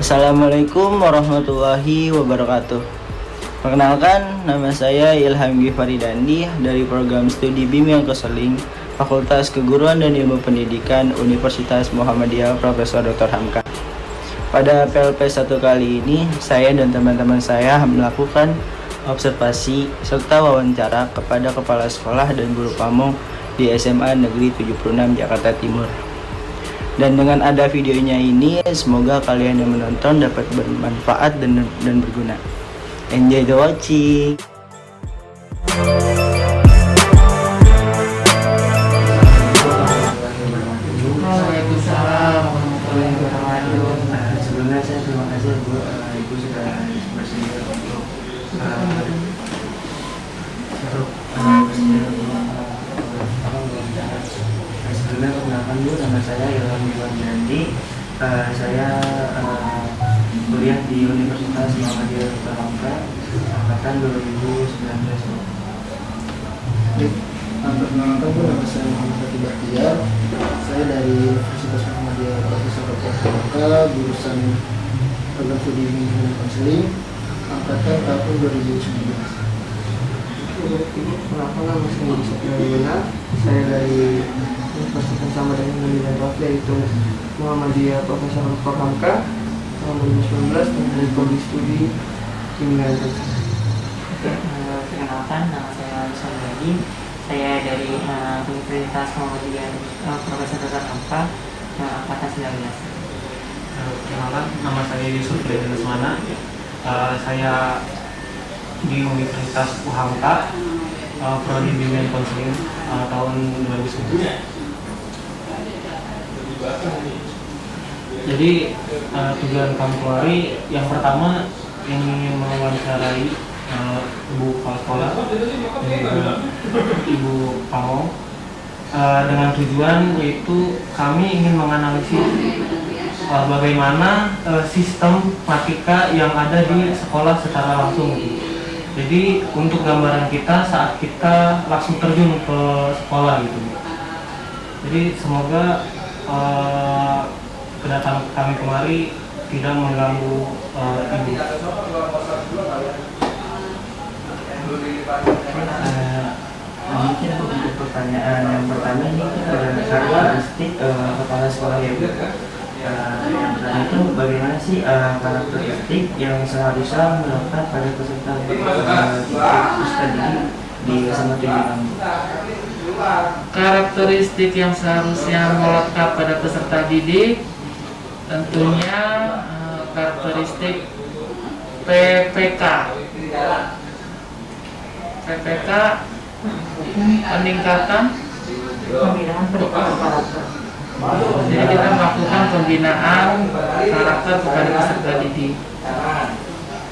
Assalamualaikum warahmatullahi wabarakatuh. Perkenalkan, nama saya Ilham Gifaridandi dari program studi Bimbingan Konseling Fakultas Keguruan dan Ilmu Pendidikan Universitas Muhammadiyah Profesor Dr. Hamka. Pada PLP 1 kali ini, saya dan teman-teman saya melakukan observasi serta wawancara kepada kepala sekolah dan guru pamong di SMA Negeri 76 Jakarta Timur. Dan dengan ada videonya ini, semoga kalian yang menonton dapat bermanfaat dan berguna. Enjoy the watching. Waalaikumsalam warahmatullahi wabarakatuh. Sebelumnya saya terima kasih Ibu sudah bersedia untuk sebelumnya perkenalkan dulu, nama saya Ilham Gifaridandi. Saya kuliah di Universitas Muhammadiyah Dr. Hamka angkatan 2019. Perkenalkan, nama saya Muhammad Fatih Bahtiar. Saya dari Universitas Muhammadiyah Profesor Dr. Hamka, jurusan program studi Bimbingan Konseling angkatan tahun 2019. Kenapa nama saya Yusuf? Saya dari Universitas yang sama dengan Nilai Rafli, yaitu Muhammadiyah Profesor Dr. Hamka tahun 2019 dari prodi studi Bimbingan Konseling. Perkenalkan, nama saya Yusuf Lagi. Saya dari Universitas Muhammadiyah Profesor Dr. Hamka angkatan 19. Perkenalkan, nama saya Yusuf Lesmana. Saya di Universitas Hamka, prodi Bimbingan Konseling tahun 2019. Jadi tujuan kami kemari yang pertama ingin mewawancarai Ibu Kepala Sekolah dan juga Ibu Pamong dengan tujuan yaitu kami ingin menganalisis bagaimana sistem matematika yang ada di sekolah secara langsung. Jadi untuk gambaran kita saat kita langsung terjun ke sekolah gitu. Jadi semoga kedatangan kami kemari tidak mengganggu ibu. Mungkin untuk pertanyaan yang pertama ini karakteristik kepala sekolah ya Bu. Yang pertama itu bagaimana sih karakteristik yang seharusnya melekat pada peserta didik di SMA 76? Karakteristik yang seharusnya melekat pada peserta didik tentunya karakteristik PPK. PPK peningkatan pembinaan karakter. Jadi kita melakukan pembinaan karakter kepada peserta didik.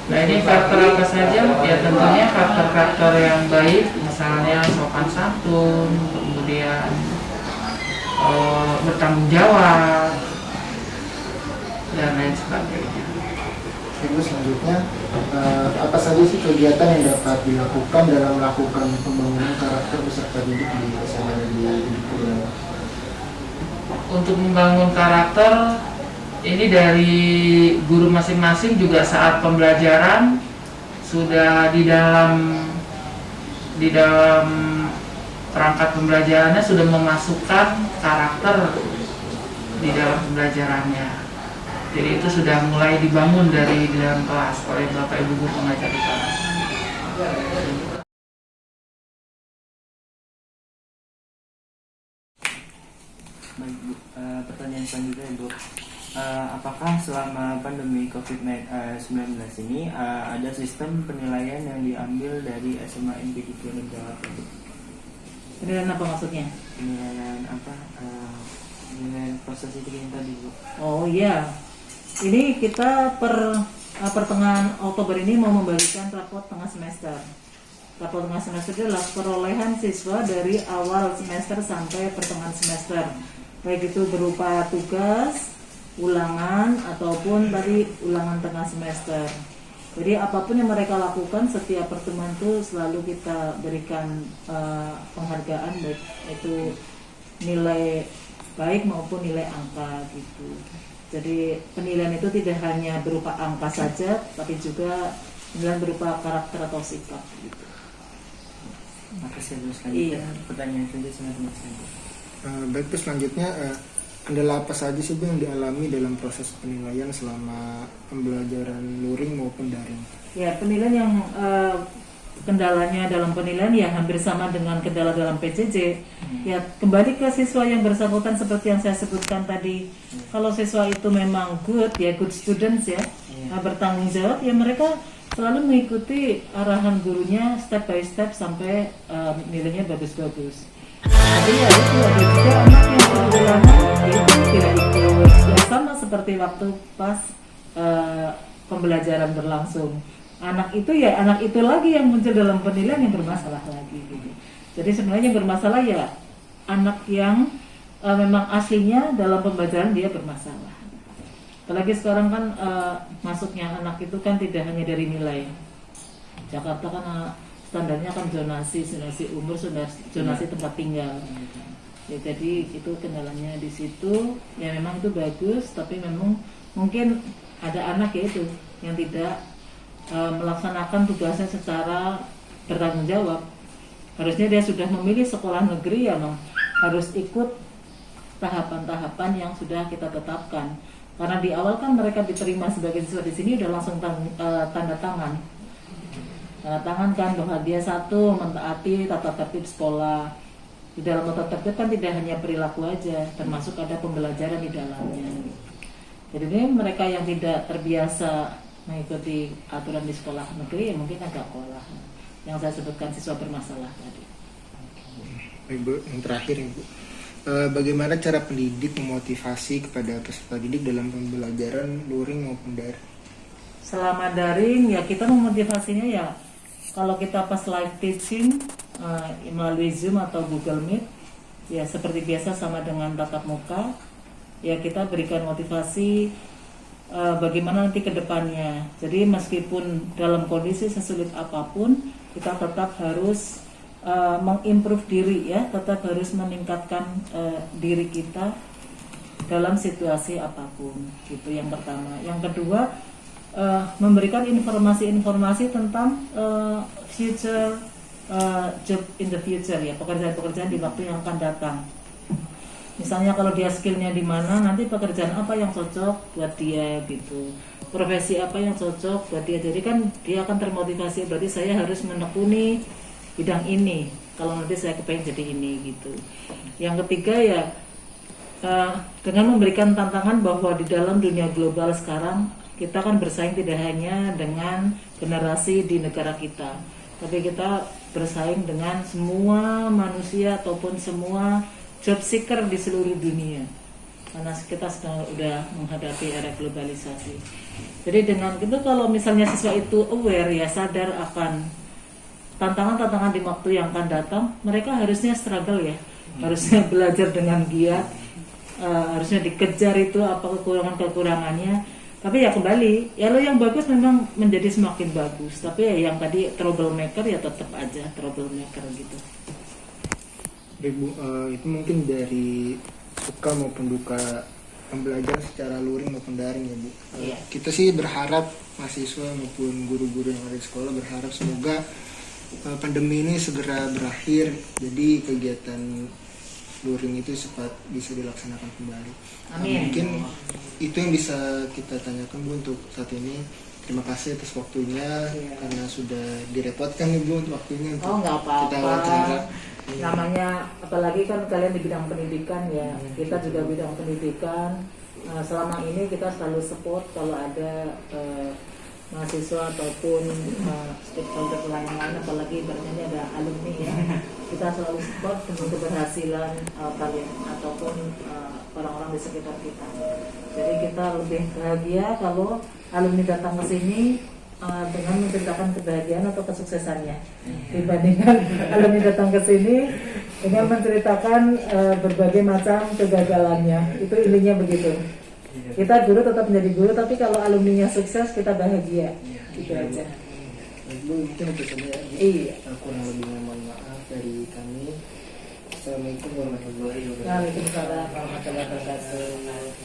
Nah, ini karakter apa saja? Ya tentunya karakter-karakter yang baik, misalnya sopan santun, kemudian bertanggung jawab, dan lain sebagainya. Ibu, selanjutnya apa saja sih kegiatan yang dapat dilakukan dalam melakukan pembangunan karakter peserta didik di SMA Negeri 76? Untuk membangun karakter ini dari guru masing-masing juga saat pembelajaran sudah di dalam perangkat pembelajarannya sudah memasukkan karakter di dalam pembelajarannya. Jadi itu sudah mulai dibangun dari dalam kelas oleh Bapak Ibu guru pengajar di kelas. Baik Bu, pertanyaan selanjutnya Ibu. Apakah selama pandemi COVID-19 ini ada sistem penilaian yang diambil dari SMA Negeri 76 Jakarta? Penilaian apa maksudnya? Penilaian apa? Penilaian proses itu yang tadi Bu. Oh iya, ini kita pertengahan Oktober ini mau membagikan raport tengah semester. Raport tengah semester adalah perolehan siswa dari awal semester sampai pertengahan semester, baik itu berupa tugas, ulangan ataupun tadi ulangan tengah semester. Jadi apapun yang mereka lakukan setiap pertemuan itu selalu kita berikan penghargaan, baik itu nilai baik maupun nilai angka gitu. Jadi penilaian itu tidak hanya berupa angka saja, tapi juga penilaian berupa karakter atau sikap. Gitu. Makasih Bu. Selanjutnya Iya. pertanyaan selanjutnya sama teman-teman. Baik, terus selanjutnya kendala apa saja sih Bu yang dialami dalam proses penilaian selama pembelajaran luring maupun daring? Ya, penilaian yang kendalanya dalam penilaian ya hampir sama dengan kendala dalam PJJ. Ya, kembali ke siswa yang bersangkutan seperti yang saya sebutkan tadi. Kalau siswa itu memang good students ya, bertanggung jawab, ya mereka selalu mengikuti arahan gurunya step by step sampai nilainya bagus-bagus. Tapi ya itu ada juga anak yang kebetulan itu tidak ikut, ya sama seperti waktu pas pembelajaran berlangsung. Anak itu lagi yang muncul dalam penilaian yang bermasalah lagi gitu. Jadi sebenarnya yang bermasalah ya anak yang memang aslinya dalam pembelajaran dia bermasalah. Apalagi sekarang kan masuknya anak itu kan tidak hanya dari nilai. Jakarta kan standarnya kan zonasi umur, zonasi tempat tinggal. Ya, jadi itu kendalanya di situ. Ya memang itu bagus, tapi memang mungkin ada anak ya itu yang tidak melaksanakan tugasnya secara bertanggung jawab. Harusnya dia sudah memilih sekolah negeri, ya harus ikut tahapan-tahapan yang sudah kita tetapkan. Karena di awal kan mereka diterima sebagai siswa di sini udah langsung tanda tangan kan bahwa dia satu mentaati tata tertib sekolah. Di dalam tata tertib kan tidak hanya perilaku aja, termasuk ada pembelajaran di dalamnya. Jadi ini mereka yang tidak terbiasa mengikuti aturan di sekolah negeri ya mungkin agak kewalahan. Yang saya sebutkan siswa bermasalah tadi. Baik Bu, yang terakhir ya Bu. Bagaimana cara pendidik memotivasi kepada peserta didik dalam pembelajaran luring maupun daring? Selama daring ya kita memotivasinya ya kalau kita pas live teaching melalui Zoom atau Google Meet ya seperti biasa sama dengan tatap muka ya kita berikan motivasi bagaimana nanti ke depannya. Jadi meskipun dalam kondisi sesulit apapun kita tetap harus mengimprove diri ya, tetap harus meningkatkan diri kita dalam situasi apapun. Gitu yang pertama. Yang kedua memberikan informasi-informasi tentang future job in the future ya, pekerjaan-pekerjaan di waktu yang akan datang. Misalnya kalau dia skillnya di mana, nanti pekerjaan apa yang cocok buat dia gitu, profesi apa yang cocok buat dia. Jadi kan dia akan termotivasi, berarti saya harus menekuni bidang ini kalau nanti saya kepengen jadi ini gitu. Yang ketiga ya dengan memberikan tantangan bahwa di dalam dunia global sekarang kita kan bersaing tidak hanya dengan generasi di negara kita, tapi kita bersaing dengan semua manusia ataupun semua job seeker di seluruh dunia karena kita sedang udah menghadapi era globalisasi. Jadi dengan itu kalau misalnya siswa itu aware ya, sadar akan tantangan-tantangan di waktu yang akan datang, mereka harusnya struggle ya, harusnya belajar dengan giat, harusnya dikejar itu apa kekurangannya. Tapi ya kembali, ya lo yang bagus memang menjadi semakin bagus, tapi ya yang tadi troublemaker ya tetap aja troublemaker gitu. Ibu, itu mungkin dari suka maupun duka pembelajaran secara luring maupun daring ya Bu. Iya. Kita sih berharap mahasiswa maupun guru-guru yang ada di sekolah berharap semoga pandemi ini segera berakhir, jadi kegiatan luring itu cepat bisa dilaksanakan kembali. Amin. Mungkin itu yang bisa kita tanyakan Bu untuk saat ini. Terima kasih atas waktunya karena sudah direpotkan nih Bu untuk waktunya untuk nggak apa-apa. kita wawancara. Namanya apalagi kan kalian di bidang pendidikan ya, kita juga bidang pendidikan. Selama ini kita selalu support kalau ada mahasiswa ataupun stakeholder lain-lain, apalagi ibaratnya ada alumni ya, kita selalu support untuk keberhasilan kalian ataupun orang-orang di sekitar kita. Jadi kita lebih bahagia kalau alumni datang ke sini dengan menceritakan kebahagiaan atau kesuksesannya dibandingkan alumni datang ke sini dengan menceritakan berbagai macam kegagalannya. Itu intinya begitu. Kita guru tetap menjadi guru, tapi kalau alumninya sukses kita bahagia. Itu aja. Bu, mungkin itu saja. Iya. Kurang lebihnya mohon maaf dari kami. Assalamualaikum warahmatullahi wabarakatuh. Waalaikumsalam warahmatullahi wabarakatuh.